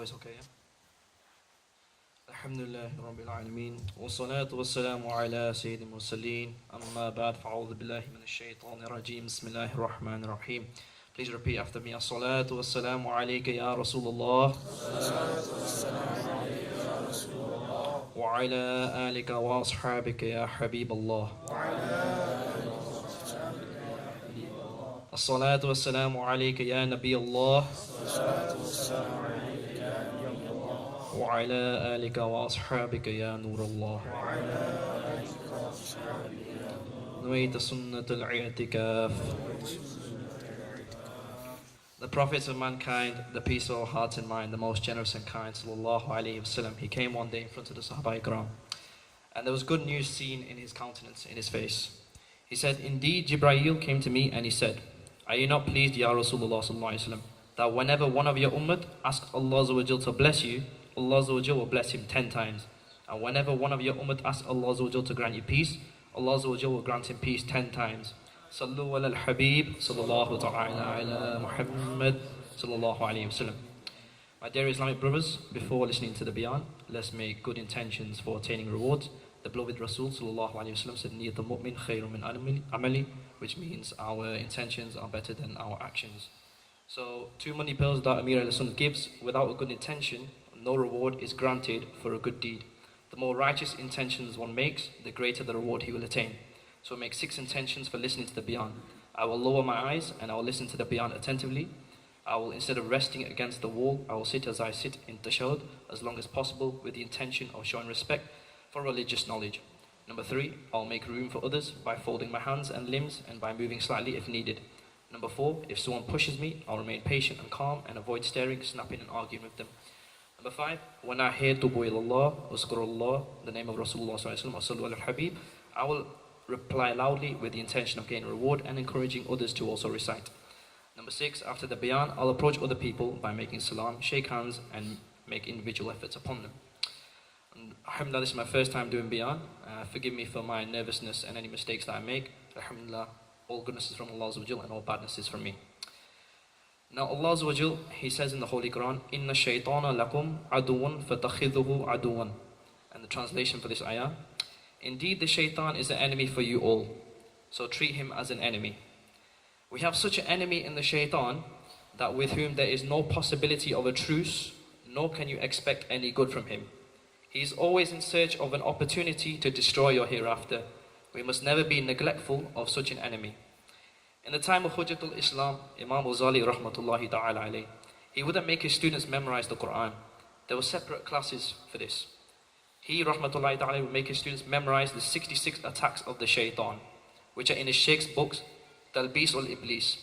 voice okay, yeah? Alhamdulillah Rabbil Alameen. Wassalatu wassalamu ala Sayyidil Mursaleen. Amma ba'd, fa'udhu billahi minash shaitanir rajeem. Bismillahir Rahmanir Rahim. Please repeat after me. As-salatu wassalamu alayka ya Rasulullah. Wa ala alika wa ashabika ya Habib Allah. As-salatu wassalamu alayka ya Nabi Allah. وعلى آلك وأصحابك يا نور الله نويت سنة الاعتكاف. The Prophet of mankind, the peace of our hearts and mind, the most generous and kind, sallallahu alayhi wasallam, he came one day in front of the Sahaba Ikram, and there was good news seen in his countenance, in his face. He said, "Indeed, Jibreel came to me and he said, are you not pleased, Ya Rasulullah sallallahu alayhi wasallam, that whenever one of your ummah asks Allah to bless you, Allah will bless him 10 times. And whenever one of your ummah asks Allah to grant you peace, Allah will grant him peace 10 times. Sallu ala al-Habib, sallallahu ta'ala ala Muhammad, sallallahu alayhi wasallam." My dear Islamic brothers, before listening to the bayan, let's make good intentions for attaining rewards. The beloved Rasul sallallahu alayhi wasallam said, "Niyatul mu'min khayrun min amali," which means our intentions are better than our actions. So 2 money pills that Amir al-Sunnah gives, without a good intention, no reward is granted for a good deed. The more righteous intentions one makes, the greater the reward he will attain. So make 6 intentions for listening to the bayan. I will lower my eyes and I will listen to the bayan attentively. I will, instead of resting against the wall, I will sit as I sit in tashahhud as long as possible with the intention of showing respect for religious knowledge. Number 3, I will make room for others by folding my hands and limbs and by moving slightly if needed. Number 4, if someone pushes me, I'll remain patient and calm and avoid staring, snapping and arguing with them. Number 5, when I hear Tubu ilallah, Uskurullah, the name of Rasulullah sallallahu alayhi wa sallam, al-Habib, I will reply loudly with the intention of gaining reward and encouraging others to also recite. Number 6, after the bayan, I'll approach other people by making salam, shake hands and make individual efforts upon them. And alhamdulillah, this is my first time doing bayan. Forgive me for my nervousness and any mistakes that I make. Alhamdulillah, all goodness is from Allah and all badness is from me. Now Allah Azza wa Jal, He says in the Holy Quran, "Inna shaytana lakum aduwan fatakhidhuhu aduwan." And the translation for this ayah, "Indeed the shaitan is an enemy for you all, so treat him as an enemy." We have such an enemy in the shaitan that with whom there is no possibility of a truce, nor can you expect any good from him. He is always in search of an opportunity to destroy your hereafter. We must never be neglectful of such an enemy. In the time of Hujjatul Islam, Imam Ghazali rahmatullahi ta'ala alayh, he wouldn't make his students memorize the Quran. There were separate classes for this. He rahmatullahi ta'ala would make his students memorize the 66 attacks of the shaitan, which are in his Sheikh's books, Talbis ul-Iblis.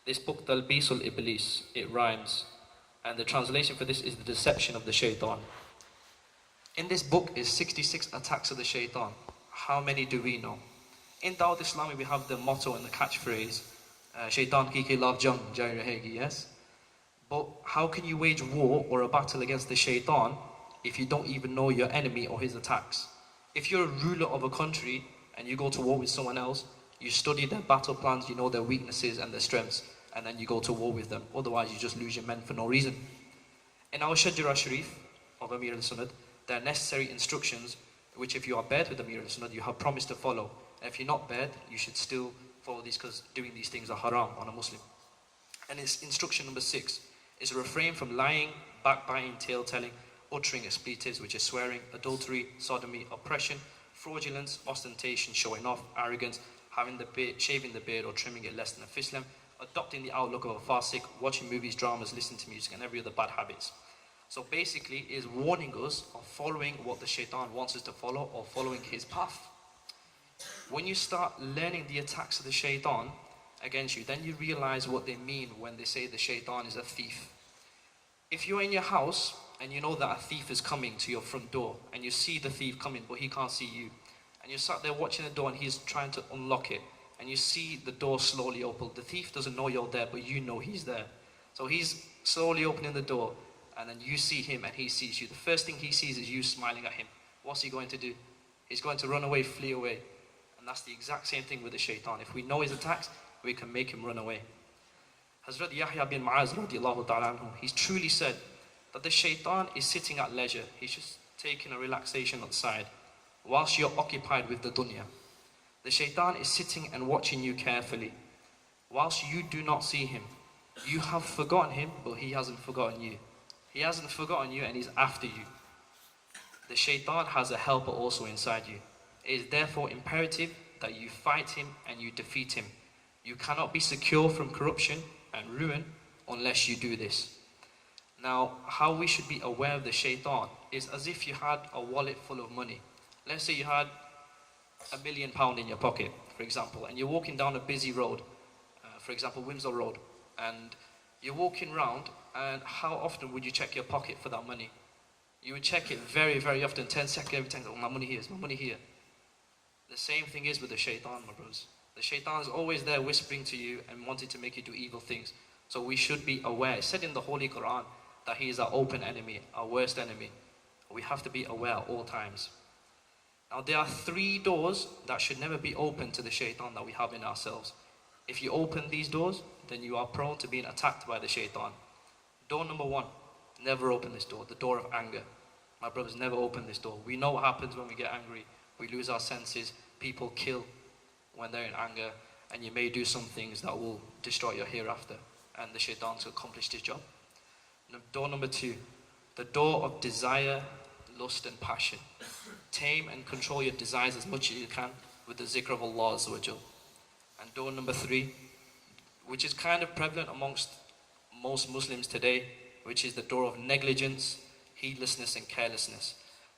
This book, Talbis ul-Iblis, it rhymes. And the translation for this is the deception of the shaitan. In this book is 66 attacks of the shaitan. How many do we know? In Dawat Islami we have the motto and the catchphrase, Shaitan ki khilaf jang jari rahegi, yes? But how can you wage war or a battle against the shaitan if you don't even know your enemy or his attacks? If you're a ruler of a country and you go to war with someone else, you study their battle plans, you know their weaknesses and their strengths, and then you go to war with them. Otherwise you just lose your men for no reason. In our Shajara Sharif of Amir al-Sunnah, there are necessary instructions which if you are bad with Amir al-Sunnah, you have promised to follow. And if you're not bad, you should still follow these because doing these things are haram on a Muslim. And it's instruction number 6 is refrain from lying, backbiting, tale-telling, uttering expletives, which is swearing, adultery, sodomy, oppression, fraudulence, ostentation, showing off, arrogance, having the beard, shaving the beard or trimming it less than a fist length, adopting the outlook of a fasik, watching movies, dramas, listening to music, and every other bad habits. So basically, it is warning us of following what the shaitan wants us to follow or following his path. When you start learning the attacks of the shaitan against you, then you realize what they mean when they say the shaitan is a thief. If you're in your house and you know that a thief is coming to your front door and you see the thief coming but he can't see you, and you sat there watching the door and he's trying to unlock it, and you see the door slowly open, the thief doesn't know you're there but you know he's there. So he's slowly opening the door and then you see him and he sees you. The first thing he sees is you smiling at him. What's he going to do? He's going to run away, flee away. And that's the exact same thing with the shaitan. If we know his attacks, we can make him run away. Hazrat Yahya bin Mu'az radiallahu ta'ala anhu, he's truly said that the shaitan is sitting at leisure. He's just taking a relaxation outside whilst you're occupied with the dunya. The shaitan is sitting and watching you carefully whilst you do not see him. You have forgotten him, but he hasn't forgotten you. He hasn't forgotten you and he's after you. The shaitan has a helper also inside you. It is therefore imperative that you fight him and you defeat him. You cannot be secure from corruption and ruin unless you do this. Now, how we should be aware of the shaitan is as if you had a wallet full of money. Let's say you had £1 million in your pocket, for example, and you're walking down a busy road, for example, Windsor Road, and you're walking round, and how often would you check your pocket for that money? You would check it very, very often, 10 seconds every time. Oh, my money here, is my money here. The same thing is with the shaitan, my brothers. The shaitan is always there whispering to you and wanting to make you do evil things. So we should be aware. It's said in the Holy Quran that he is our open enemy, our worst enemy. We have to be aware at all times. Now there are 3 doors that should never be open to the shaitan that we have in ourselves. If you open these doors, then you are prone to being attacked by the shaitan. Door number 1, never open this door, the door of anger. My brothers, never open this door. We know what happens when we get angry. We lose our senses. People kill when they're in anger, and you may do some things that will destroy your hereafter, and the shaitan's accomplished his job. Door number 2, the door of desire, lust and passion. Tame and control your desires as much as you can with the zikr of Allah Azza wa Jal. And door number 3, which is kind of prevalent amongst most Muslims today, which is the door of negligence, heedlessness and carelessness.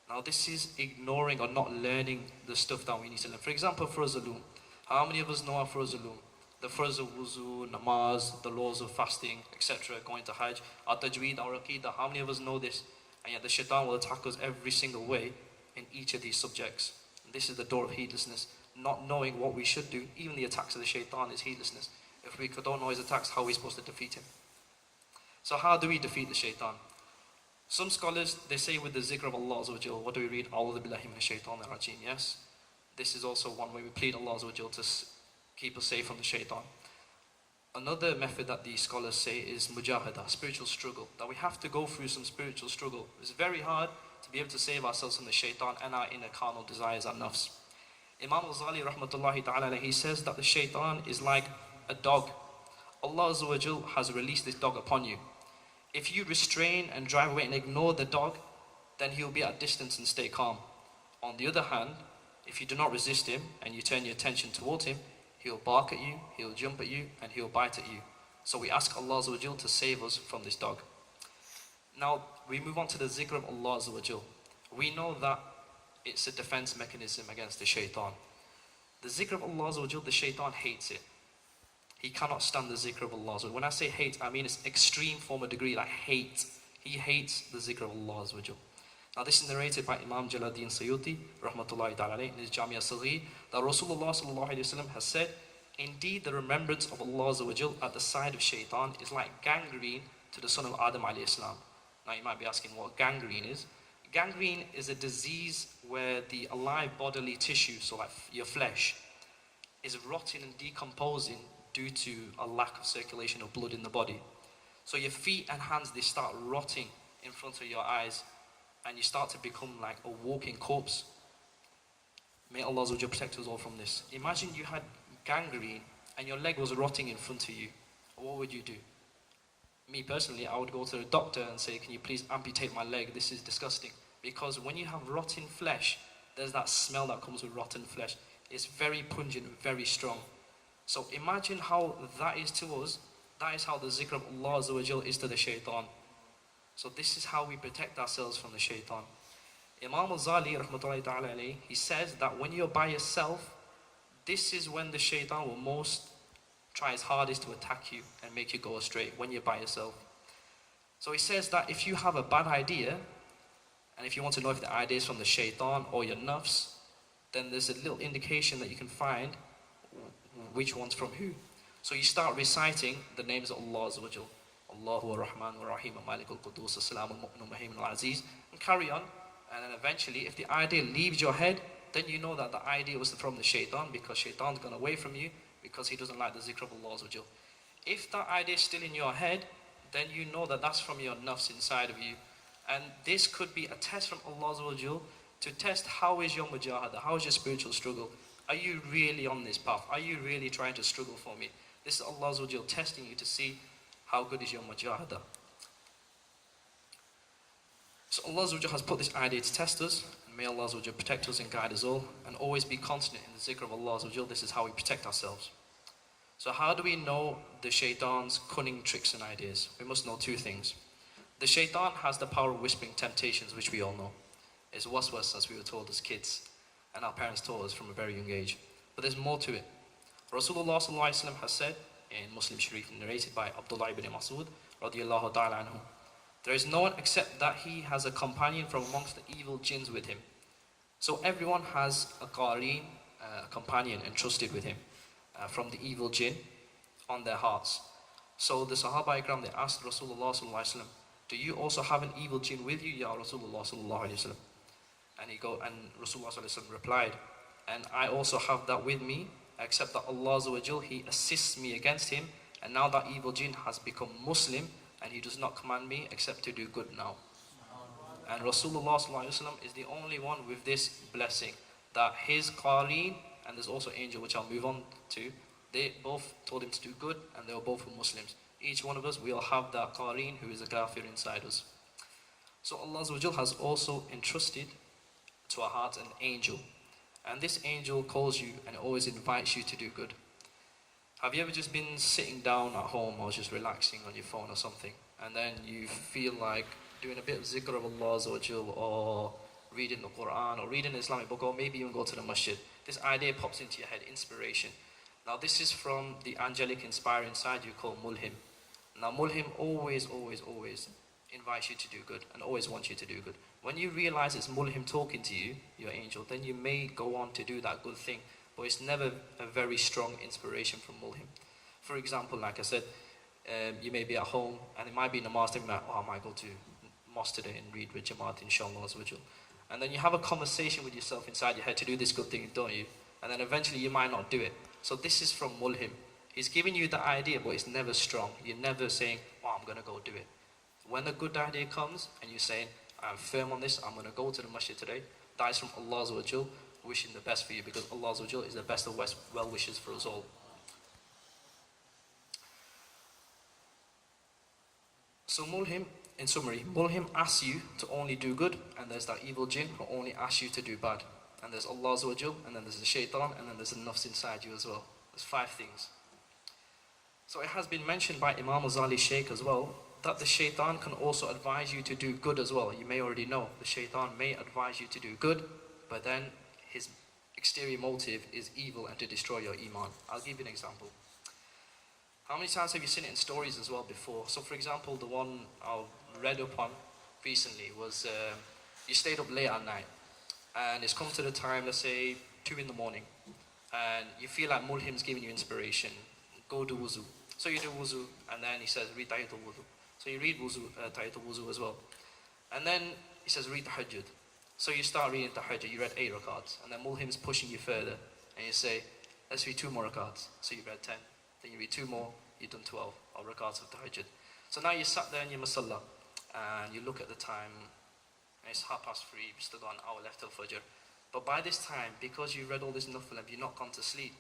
Now this is ignoring or not learning the stuff that we need to learn. For example, Furuz Ulum. How many of us know our Furuz Ulum? The Furuz of wuzu, namaz, the laws of fasting, etc., going to Hajj, our tajweed, our aqidah. How many of us know this? And yet the shaitan will attack us every single way in each of these subjects. And this is the door of heedlessness. Not knowing what we should do. Even the attacks of the shaitan is heedlessness. If we don't know his attacks, how are we supposed to defeat him? So how do we defeat the shaitan? Some scholars, they say with the zikr of Allah Azza wa Jal, what do we read? A'udhu billahi minash shaitanir rajeem. Yes, this is also one way we plead Allah Azza wa Jal to keep us safe from the shaitan. Another method that these scholars say is mujahadah, spiritual struggle. That we have to go through some spiritual struggle. It's very hard to be able to save ourselves from the shaitan and our inner carnal desires and nafs. Imam al-Ghazali rahmatullahi ta'ala, he says that the shaitan is like a dog. Allah Azza wa Jal has released this dog upon you. If you restrain and drive away and ignore the dog, then he'll be at distance and stay calm. On the other hand, if you do not resist him and you turn your attention towards him, he'll bark at you, he'll jump at you, and he'll bite at you. So we ask Allah Azza wa Jal to save us from this dog. Now, we move on to the zikr of Allah Azza wa Jal. We know that it's a defense mechanism against the shaitan. The zikr of Allah Azza wa Jal, the shaitan hates it. He cannot stand the zikr of Allah. So when I say hate, I mean it's extreme form of degree, like hate. He hates the zikr of Allah Azza wa Jal. Now this is narrated by Imam Jalaluddin Suyuti, rahmatullahi ta'ala, in his Jamia Saghir, that Rasulullah sallallahu alayhi wa sallam has said, indeed the remembrance of Allah Azza wa Jal at the side of shaitan is like gangrene to the son of Adam alayhi salam. Now you might be asking what gangrene is. Gangrene is a disease where the alive bodily tissue, so like your flesh, is rotting and decomposing due to a lack of circulation of blood in the body. So your feet and hands, they start rotting in front of your eyes, and you start to become like a walking corpse. May Allah protect us all from this. Imagine you had gangrene and your leg was rotting in front of you. What would you do? Me personally, I would go to the doctor and say, can you please amputate my leg? This is disgusting. Because when you have rotten flesh, there's that smell that comes with rotten flesh. It's very pungent, very strong. So imagine how that is to us. That is how the zikr of Allah Azza wa Jal is to the shaitan. So this is how we protect ourselves from the shaitan. Imam al-Ghazali rahmatullahi ta'ala alayhi, he says that when you're by yourself, this is when the shaitan will most try his hardest to attack you and make you go astray, when you're by yourself. So he says that if you have a bad idea, and if you want to know if the idea is from the shaitan or your nafs, then there's a little indication that you can find which one's from who. So you start reciting the names of Allah Azza wa Jal. Allahu ar-Rahman ar-Rahim, Malik al-Qudus, As-Salam al-Mu'min al-Muhaymin al-Aziz, and carry on. And then eventually, if the idea leaves your head, then you know that the idea was from the shaitan, because shaitan's gone away from you, because he doesn't like the zikr of Allah Azza wa Jal. If that idea is still in your head, then you know that that's from your nafs inside of you. And this could be a test from Allah Azza wa Jal to test how is your mujahada, how is your spiritual struggle. Are you really on this path? Are you really trying to struggle for me? This is Allah Azza wa Jal testing you to see how good is your mujahada. So Allah Azza wa Jal has put this idea to test us, and may Allah Azza wa Jal protect us and guide us all, and always be constant in the zikr of Allah Azza wa Jal. This is how we protect ourselves. So how do we know the shaitan's cunning tricks and ideas? We must know two things. The shaitan has the power of whispering temptations, which we all know. It's waswas, as we were told as kids, and our parents taught us from a very young age. But there's more to it. Rasulullah sallallahu alaihi wasallam has said, in Muslim Sharif, narrated by Abdullah ibn Mas'ud, radiyallahu ta'ala anhu, there is no one except that he has a companion from amongst the evil jinns with him. So everyone has a qareen, a companion entrusted with him, from the evil jinn on their hearts. So the Sahaba Ikram, they asked Rasulullah sallallahu alaihi wasallam, do you also have an evil jinn with you, Ya Rasulullah sallallahu alaihi wasallam? And Rasulullah sallallahu alaihi wasallam replied, and I also have that with me, except that Allah Azza wa Jal, He assists me against him, and now that evil jinn has become Muslim, and he does not command me except to do good now. And Rasulullah sallallahu alaihi wasallam is the only one with this blessing, that his qareen, and there's also angel, which I'll move on to, they both told him to do good, and they were both Muslims. Each one of us, we all have that qareen who is a kafir inside us. So Allah Azza wa Jal has also entrusted to our hearts an angel. And this angel calls you and always invites you to do good. Have you ever just been sitting down at home or just relaxing on your phone or something, and then you feel like doing a bit of zikr of Allah Azza wa Jal, or reading the Quran, or reading an Islamic book, or maybe even go to the masjid? This idea pops into your head, inspiration. Now this is from the angelic inspirer inside you called Mulhim. Now Mulhim always invites you to do good and always wants you to do good. When you realize it's Mulhim talking to you, your angel, then you may go on to do that good thing, but it's never a very strong inspiration from Mulhim. For example, like I said, you may be at home and it might be namaz, and you might, I might go to mosque today and read with Jamaat inshallah as well. And then you have a conversation with yourself inside your head to do this good thing, don't you? And then eventually you might not do it. So this is from Mulhim. He's giving you the idea, but it's never strong. You're never saying, I'm going to go do it. When a good idea comes and you're saying, I'm firm on this, I'm going to go to the masjid today, that is from Allah Azza wa Jal, wishing the best for you, because Allah Azza wa Jal is the best of well wishes for us all. So Mulhim, in summary, Mulhim asks you to only do good, and there's that evil jinn who only asks you to do bad. And there's Allah Azza wa Jal, and then there's the shaitan, and then there's the nafs inside you as well. There's 5 things. So it has been mentioned by Imam Ghazali Shaykh as well, that the shaitan can also advise you to do good as well. You may already know, the shaitan may advise you to do good, but then his exterior motive is evil and to destroy your iman. I'll give you an example. How many times have you seen it in stories as well before? So for example, the one I read up on recently was, you stayed up late at night, and it's come to the time, let's say 2 in the morning, and you feel like Mulhim's giving you inspiration, go do wuzu. So you do wuzu, and then he says, read Tahiyatul Wudu. So you read wuzu, Tahiyatul Wudu as well. And then he says, read Tahajjud. So you start reading Tahajjud, you read 8 rakats, and then Mulhim's pushing you further, and you say, let's read 2 more rakats. So you read 10, then you read 2 more, you've done 12 rakats of Tahajjud. So now you sat there in your masalla, and you look at the time, and it's 3:30, you've still got an hour left till Fajr. But by this time, because you read all this Nafil and you've not gone to sleep,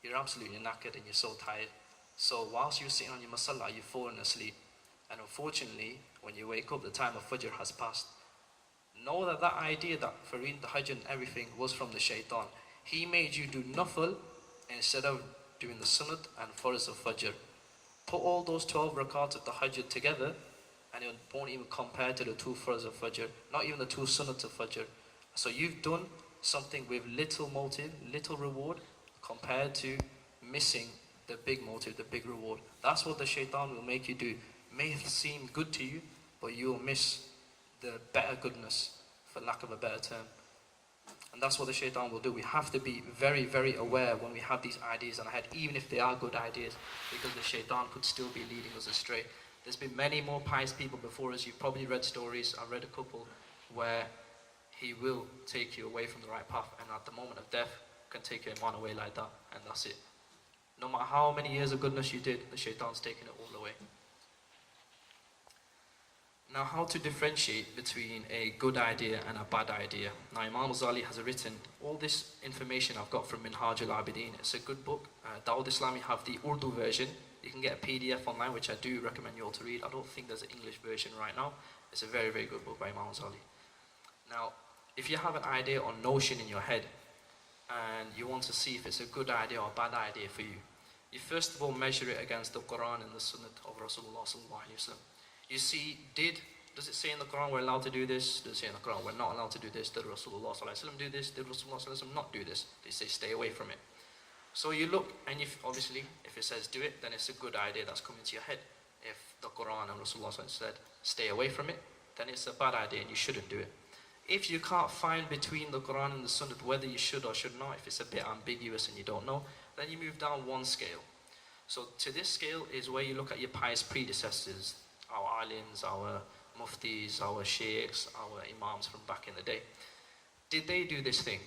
you're absolutely knackered and you're so tired. So whilst you're sitting on your masalla, you've fallen asleep. And unfortunately, when you wake up, the time of Fajr has passed. Know that that idea that for reading the Hajj and everything was from the shaitan. He made you do Nafil instead of doing the Sunnat and Farz of Fajr. Put all those 12 rakats of the Hajj together, and it won't even compare to the 2 Farz of Fajr, not even the 2 Sunnat of Fajr. So you've done something with little motive, little reward, compared to missing the big motive, the big reward. That's what the shaitan will make you do. May seem good to you, but you'll miss the better goodness, for lack of a better term. And that's what the shaitan will do. We have to be very, very aware when we have these ideas in our head, even if they are good ideas, because the shaitan could still be leading us astray. There's been many more pious people before us. You've probably read stories, I've read a couple, where he will take you away from the right path, and at the moment of death, can take your iman away like that, and that's it. No matter how many years of goodness you did, the shaitan's taking it all away. Now, how to differentiate between a good idea and a bad idea. Now, Imam Ghazali has written all this information I've got from Minhaj al-Abidin. It's a good book. Dawud Islami have the Urdu version. You can get a PDF online, which I do recommend you all to read. I don't think there's an English version right now. It's a very, very good book by Imam Ghazali. Now, if you have an idea or notion in your head, and you want to see if it's a good idea or a bad idea for you, you first of all measure it against the Quran and the Sunnah of Rasulullah sallallahu alaihi wasallam. You see, does it say in the Quran we're allowed to do this? Does it say in the Quran we're not allowed to do this? Did Rasulullah sallallahu alaihi wasallam do this? Did Rasulullah sallallahu alaihi wasallam not do this? They say stay away from it. So you look, and obviously, if it says do it, then it's a good idea that's coming to your head. If the Quran and Rasulullah sallallahu alaihi wasallam said stay away from it, then it's a bad idea and you shouldn't do it. If you can't find between the Quran and the Sunnah whether you should or should not, if it's a bit ambiguous and you don't know, then you move down one scale. So to this scale is where you look at your pious predecessors, our alims, our muftis, our sheikhs, our imams from back in the day. Did they do this thing?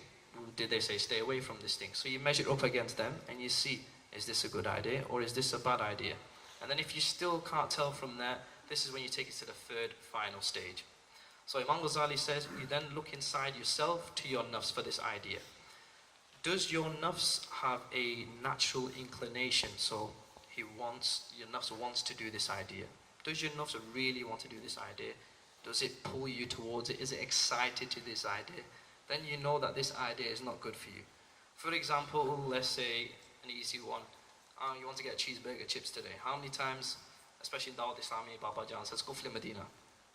Did they say stay away from this thing? So you measure it up against them and you see, is this a good idea or is this a bad idea? And then if you still can't tell from there, this is when you take it to the third final stage. So Imam Ghazali says, you then look inside yourself to your nafs for this idea. Does your nafs have a natural inclination? So your nafs wants to do this idea. Does your nafs really want to do this idea? Does it pull you towards it? Is it excited to this idea? Then you know that this idea is not good for you. For example, let's say an easy one. You want to get cheeseburger chips today. How many times, especially in Dawud Islami, Baba Jan says, go for Madinah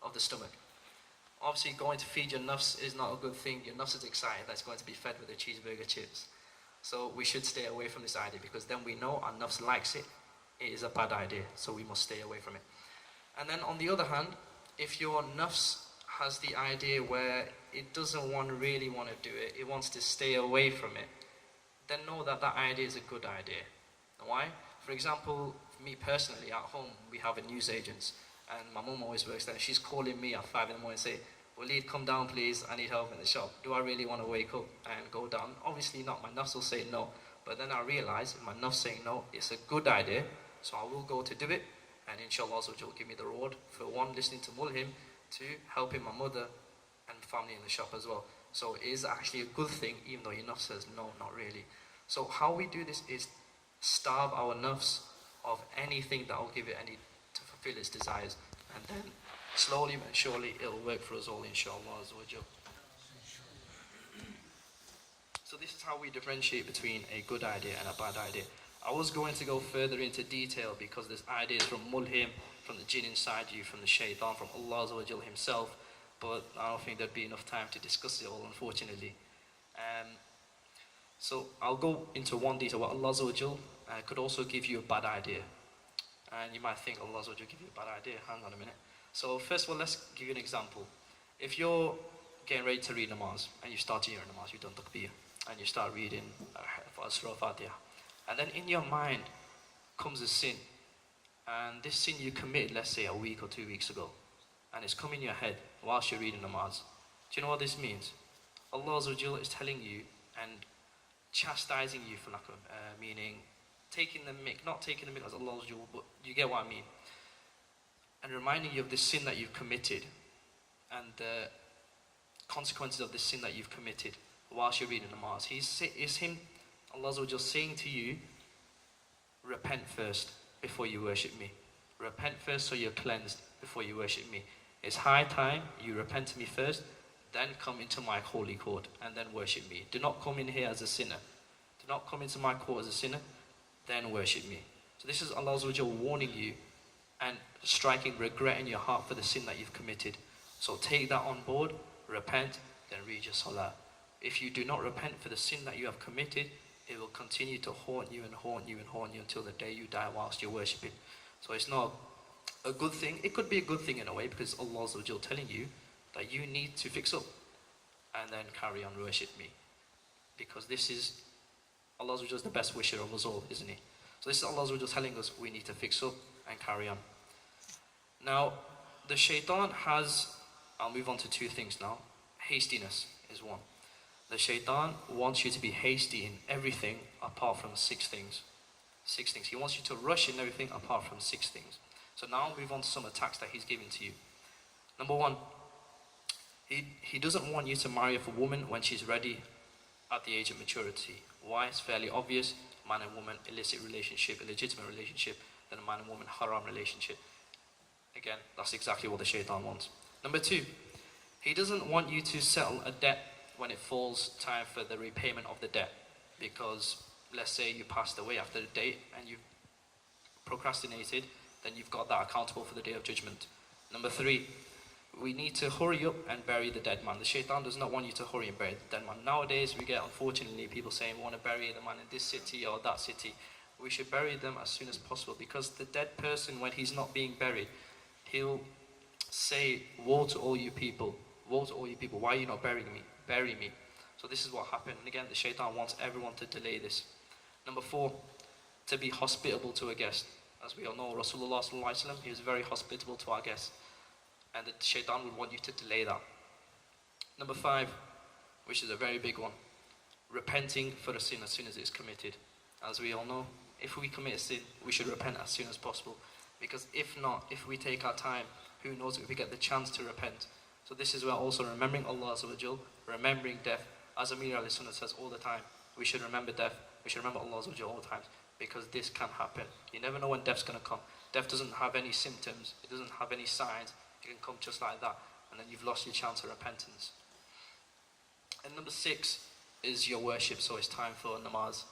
of the stomach. Obviously, going to feed your nafs is not a good thing. Your nafs is excited that it's going to be fed with the cheeseburger chips. So we should stay away from this idea because then we know our nafs likes it. It is a bad idea, so we must stay away from it. And then on the other hand, if your nafs has the idea where it doesn't really want to do it, it wants to stay away from it, then know that that idea is a good idea. Why? For example, for me personally, at home, we have a newsagent. And my mum always works there. She's calling me at 5 in the morning and say, Waleed, come down please, I need help in the shop. Do I really want to wake up and go down? Obviously not, my nafs will say no. But then I realize, if my nafs saying no, it's a good idea, so I will go to do it. And inshallah also will give me the reward for one, listening to Mulhim, two, helping my mother and family in the shop as well. So it is actually a good thing, even though your nafs says no, not really. So how we do this is starve our nafs of anything that will give it any to fulfill its desires, and then slowly and surely it'll work for us all, inshallah. So this is how we differentiate between a good idea and a bad idea. I was going to go further into detail because there's ideas from mulhim, from the jinn inside you, from the shaitan, from Allah himself, but I don't think there'd be enough time to discuss it all, unfortunately. So I'll go into one detail. What Allah could also give you a bad idea. And you might think Allah will give you a bad idea. Hang on a minute. So first of all, let's give you an example. If you're getting ready to read namaz, and you start your namaz, you've done takbir, and you start reading Surah Fatiha, and then in your mind comes a sin, and this sin you committed, let's say a week or 2 weeks ago, and it's come in your head whilst you're reading namaz. Do you know what this means? Allah is telling you and chastising you for lack of meaning, not taking the mick as Allah, but you get what I mean, and reminding you of the sin that you've committed and the consequences of the sin that you've committed whilst you're reading namaz. Allah saying to you, repent first before you worship me. Repent first so you're cleansed before you worship me. It's high time you repent to me first, then come into my holy court and then worship me. Do not come in here as a sinner. Do not come into my court as a sinner, then worship me. So this is Allah warning you and striking regret in your heart for the sin that you've committed. So take that on board, repent, then read your salah. If you do not repent for the sin that you have committed, it will continue to haunt you and haunt you and haunt you until the day you die whilst you're worshipping. So it's not a good thing. It could be a good thing in a way because Allah is telling you that you need to fix up and then carry on worship me. Because this is Allah is the best wisher of us all, isn't he? So this is Allah telling us we need to fix up and carry on. Now, the shaitan has, I'll move on to two things now. Hastiness is one. The shaitan wants you to be hasty in everything apart from 6 things. 6 things. He wants you to rush in everything apart from 6 things. So now I'll move on to some attacks that he's giving to you. Number one, he doesn't want you to marry a woman when she's ready at the age of maturity. Why? It's fairly obvious. Man and woman, illicit relationship, illegitimate relationship, then a man and woman, haram relationship. Again, that's exactly what the shaitan wants. Number two, he doesn't want you to settle a debt when it falls time for the repayment of the debt. Because let's say you passed away after the date and you've procrastinated, then you've got that accountable for the day of judgment. Number three, we need to hurry up and bury the dead man. The shaitan does not want you to hurry and bury the dead man. Nowadays we get, unfortunately, people saying we want to bury the man in this city or that city. We should bury them as soon as possible, because the dead person, when he's not being buried, he'll say, woe to all you people, woe to all you people, why are you not burying me? Bury me. So this is what happened. And again, the shaitan wants everyone to delay this. Number four, to be hospitable to a guest. As we all know, Rasulullah sallallahu alaihi wasallam, he was very hospitable to our guests. And the shaitan would want you to delay that. Number five, which is a very big one, repenting for a sin as soon as it's committed. As we all know, if we commit a sin, we should repent as soon as possible. Because if not, if we take our time, who knows if we get the chance to repent. So this is where also remembering Allah Azza wa Jal, remembering death. As Amir alayhi sunnah says all the time, we should remember death, we should remember Allah Azza wa Jal all the time. Because this can happen. You never know when death's going to come. Death doesn't have any symptoms, it doesn't have any signs. It can come just like that, and then you've lost your chance of repentance. And number six is your worship. So it's time for namaz,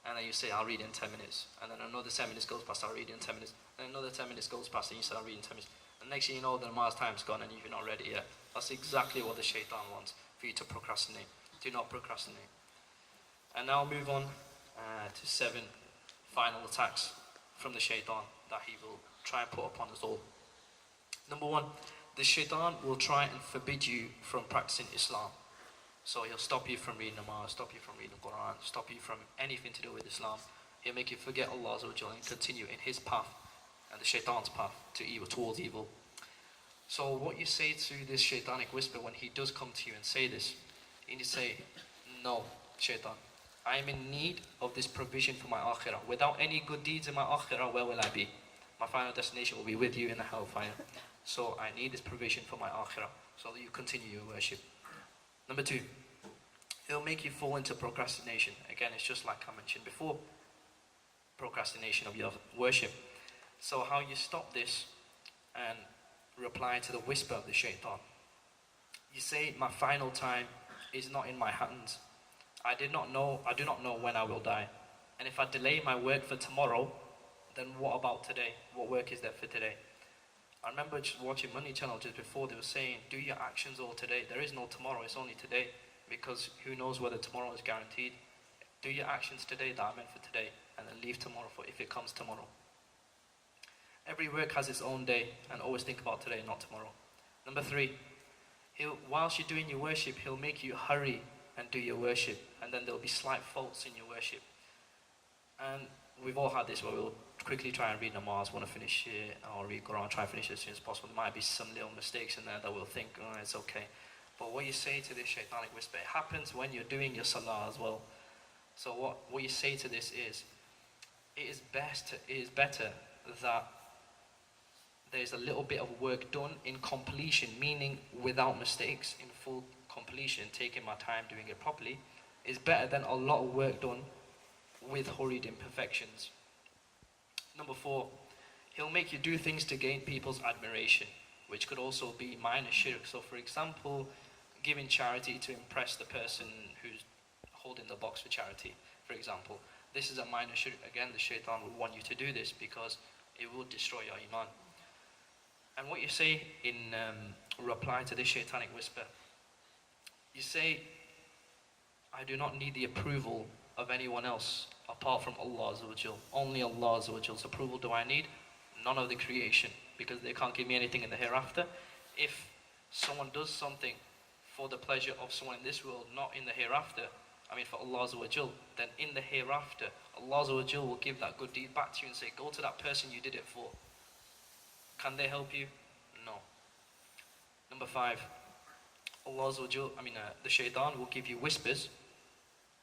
and then you say, I'll read in 10 minutes, and then another 10 minutes goes past, I'll read in 10 minutes, and another 10 minutes goes past, and you say, I'll read in 10 minutes. And next thing you know, the namaz time's gone, and you're not ready yet. That's exactly what the shaitan wants, for you to procrastinate. Do not procrastinate. And now I'll move on to 7 final attacks from the shaitan that he will try and put upon us all. Number one, the shaitan will try and forbid you from practicing Islam. So he'll stop you from reading namaz, stop you from reading the Quran, stop you from anything to do with Islam. He'll make you forget Allah Azza wa Jalla and continue in his path and the shaitan's path to evil, towards evil. So what you say to this shaitanic whisper when he does come to you and say this, you need to say, no, shaitan, I am in need of this provision for my akhirah. Without any good deeds in my akhirah, where will I be? My final destination will be with you in the hellfire. So I need this provision for my akhirah, so that you continue your worship. Number two, it'll make you fall into procrastination. Again, it's just like I mentioned before, procrastination of your worship. So how you stop this and reply to the whisper of the shaitan. You say, my final time is not in my hands. I do not know when I will die. And if I delay my work for tomorrow, then what about today? What work is there for today? I remember just watching Money Channel just before, they were saying, do your actions all today. There is no tomorrow, it's only today. Because who knows whether tomorrow is guaranteed. Do your actions today that are meant for today, and then leave tomorrow for if it comes tomorrow. Every work has its own day, and always think about today, not tomorrow. Number three, whilst you're doing your worship, he'll make you hurry and do your worship, and then there'll be slight faults in your worship. And we've all had this where we'll quickly try and read namaz, want to finish it, or read Quran, try and finish it as soon as possible. There might be some little mistakes in there that we'll think, oh, it's okay. But what you say to this shaitanic whisper, it happens when you're doing your salah as well. So what you say to this is, it is better that there's a little bit of work done in completion, meaning without mistakes, in full completion, taking my time doing it properly, is better than a lot of work done with hurried imperfections. Number four, he'll make you do things to gain people's admiration, which could also be minor shirk. So for example, giving charity to impress the person who's holding the box for charity, for example. This is a minor shirk. Again, the shaitan will want you to do this because it will destroy your iman. And what you say in reply to this shaitanic whisper, you say, I do not need the approval of anyone else apart from Allah Azza wa Jal. Only Allah Azza wa Jal's approval do I need, none of the creation, because they can't give me anything in the hereafter. If someone does something for the pleasure of someone in this world, not in the hereafter, for Allah Azza wa Jal, then in the hereafter, Allah Azza wa Jal will give that good deed back to you and say, go to that person you did it for. Can they help you? No. Number five, Allah Azza wa Jal, the shaitan will give you whispers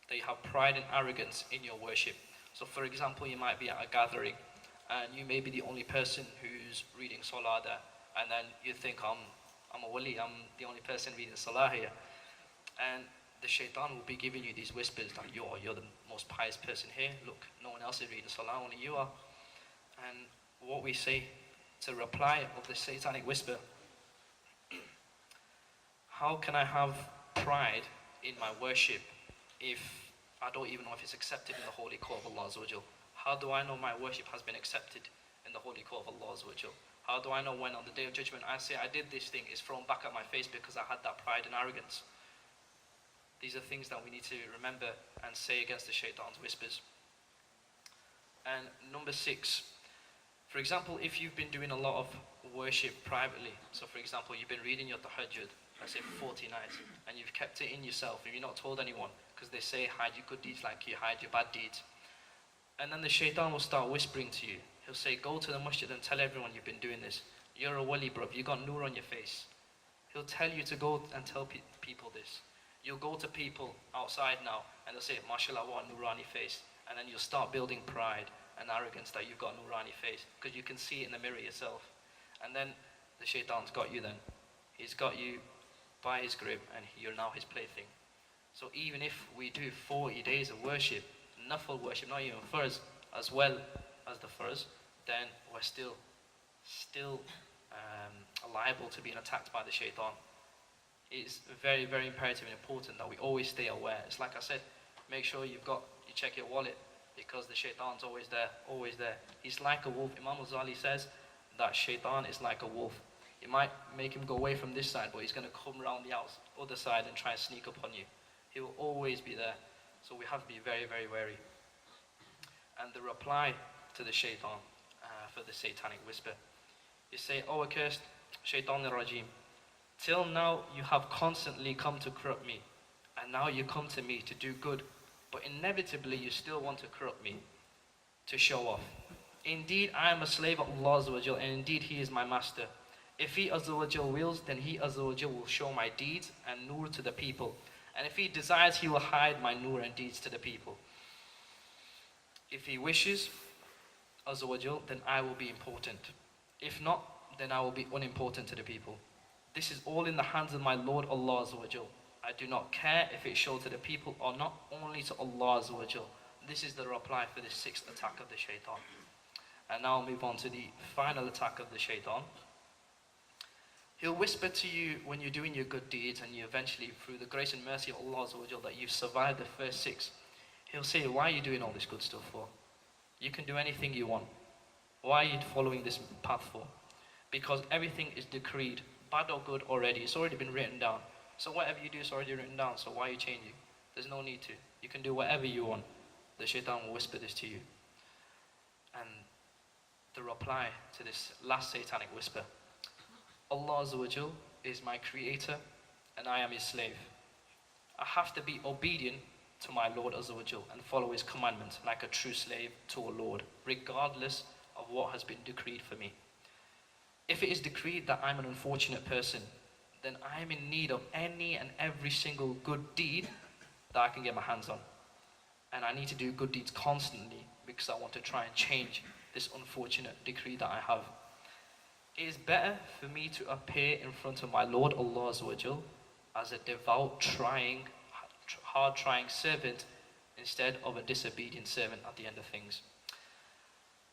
that you have pride and arrogance in your worship. So for example, you might be at a gathering and you may be the only person who's reading Salah there, and then you think, I'm a wali, I'm the only person reading salah here. And the shaitan will be giving you these whispers like, you're the most pious person here. Look, no one else is reading salah, only you are. And what we say to reply of the satanic whisper, how can I have pride in my worship if I don't even know if it's accepted in the holy court of Allah Azza wa Jal? How do I know my worship has been accepted in the holy court of Allah Azza wa Jal? How do I know when on the day of judgment I say I did this thing, it's thrown back at my face because I had that pride and arrogance? These are things that we need to remember and say against the shaitan's whispers. And number 6, for example, if you've been doing a lot of worship privately, so for example, you've been reading your tahajjud, let's say 40 nights, and you've kept it in yourself, and you've not told anyone, because they say hide your good deeds like you hide your bad deeds. And then the shaitan will start whispering to you. He'll say, go to the masjid and tell everyone you've been doing this. You're a wali, bro, you got nur on your face. He'll tell you to go and tell people this. You'll go to people outside now, and they'll say, mashallah, what a nurani face. And then you'll start building pride and arrogance that you've got a nurani face, because you can see it in the mirror yourself. And then the shaitan's got you then. He's got you by his grip, and you're now his plaything. So even if we do 40 days of worship, nafal worship, not even furs, as well as the furs, then we're still liable to being attacked by the shaitan. It's very, very imperative and important that we always stay aware. It's like I said, make sure you check your wallet, because the shaitan's always there, always there. He's like a wolf. Imam al-Ghazali says that shaitan is like a wolf. You might make him go away from this side, but he's going to come around the other side and try and sneak up on you. He will always be there. So we have to be very, very wary. And the reply to the shaitan for the satanic whisper, you say, "O accursed shaitan al-Rajim, till now you have constantly come to corrupt me, and now you come to me to do good, but inevitably you still want to corrupt me, to show off. Indeed, I am a slave of Allah Azza wa Jal, and indeed He is my master. If He Azza wa Jal wills, then He Azza wa Jal will show my deeds and nur to the people. And if He desires, He will hide my nur and deeds to the people. If He wishes, Azza wa Jal, then I will be important. If not, then I will be unimportant to the people. This is all in the hands of my Lord Allah Azza wa Jal. I do not care if it shows to the people or not, only to Allah Azza wa Jal." This is the reply for the 6th attack of the shaitan. And now I'll move on to the final attack of the shaitan. He'll whisper to you when you're doing your good deeds, and you eventually, through the grace and mercy of Allah Azza wa Jal, that you've survived the first 6. He'll say, "Why are you doing all this good stuff for? You can do anything you want. Why are you following this path for? Because everything is decreed, bad or good already. It's already been written down. So whatever you do is already written down, so why are you changing? There's no need to. You can do whatever you want." The shaitan will whisper this to you. And the reply to this last satanic whisper, Allah Azza wa Jal is my creator, and I am His slave. I have to be obedient to my Lord Azza wa Jal and follow His commandments like a true slave to a Lord, regardless of what has been decreed for me. If it is decreed that I'm an unfortunate person, then I am in need of any and every single good deed that I can get my hands on. And I need to do good deeds constantly, because I want to try and change this unfortunate decree that I have. It is better for me to appear in front of my Lord Allah Azza wa Jal as a devout, hard-trying servant, instead of a disobedient servant at the end of things.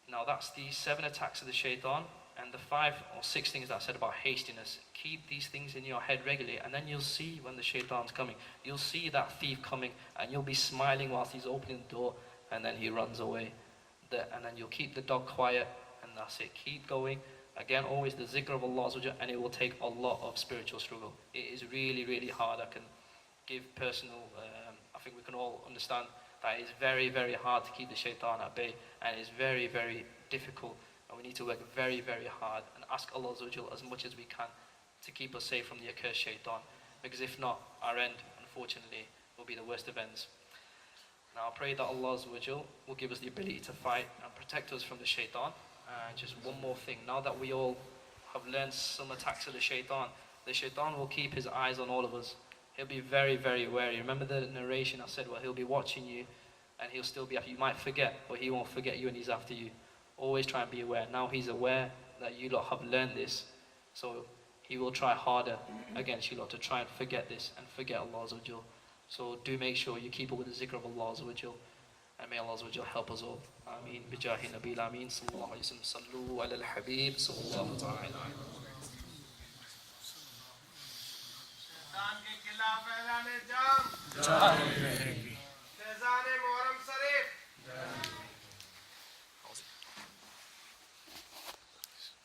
Now that's the 7 attacks of the shaitan, and the 5 or 6 things that I said about hastiness. Keep these things in your head regularly, and then you'll see when the shaitan's coming. You'll see that thief coming, and you'll be smiling whilst he's opening the door, and then he runs away. And then you'll keep the dog quiet, and that's it. Keep going. Again, always the zikr of Allah, and it will take a lot of spiritual struggle. It is really, really hard. I can give personal, I think we can all understand that it's very, very hard to keep the shaitan at bay, and it's very, very difficult. And we need to work very, very hard and ask Allah as much as we can to keep us safe from the accursed shaitan. Because if not, our end, unfortunately, will be the worst of ends. Now I pray that Allah will give us the ability to fight and protect us from the shaitan. Just one more thing, now that we all have learned some attacks of the shaitan will keep his eyes on all of us. He'll be very, very wary. Remember the narration I said, well, he'll be watching you, and he'll still be after you. You might forget, but he won't forget you, and he's after you. Always try and be aware. Now he's aware that you lot have learned this, so he will try harder against you lot to try and forget this and forget Allah Azza wa Jal. So do make sure you keep it with the zikr of Allah Azza wa Jal. And may Allah Azza wa Jal help us all. Ameen. Bijahi Nabil Ameen. Sallallahu alayhi wa sallam. Sallu ala al-Habib. Sallallahu ta'ala. शैतान के खिलाफ ऐलान जंग